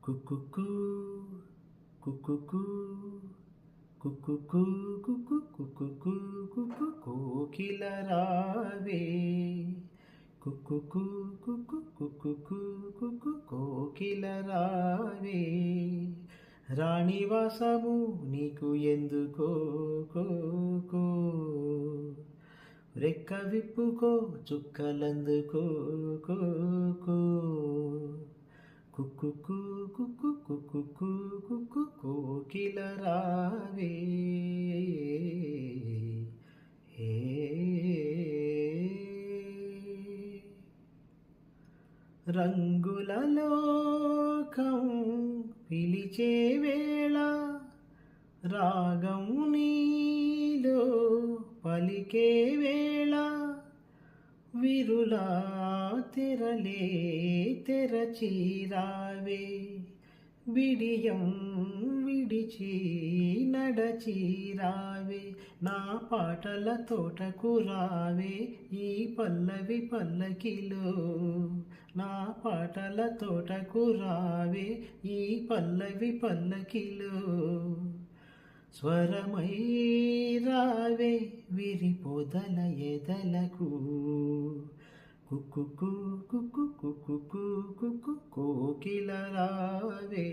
కుకుకు కుకుకు కుకుకు కుకుకు కుకు కోకిల రావే కుకుకు కుకుకు కుకు కోకిల రావే రాణివాసము నీకు ఎందుకో కో రెక్క విప్పుకో చుక్కలందుకో కో కుకుకు కుకు కోకిల రావే ఏ రంగుల లోకం పిలిచే వేళ రాగం నీలో పలికే వేళ విరులా తెరలే తెరచిరావే బిడియం విడిచి నడచిరావే నా పాటల తోటకు రావే ఈ పల్లవి పల్లకిలో నా పాటల తోటకు రావే ఈ పల్లవి పల్లకిలో స్వరమై రావే విరిపొదల ఎదలకు కుకుకు కుకు కోకిల రావే.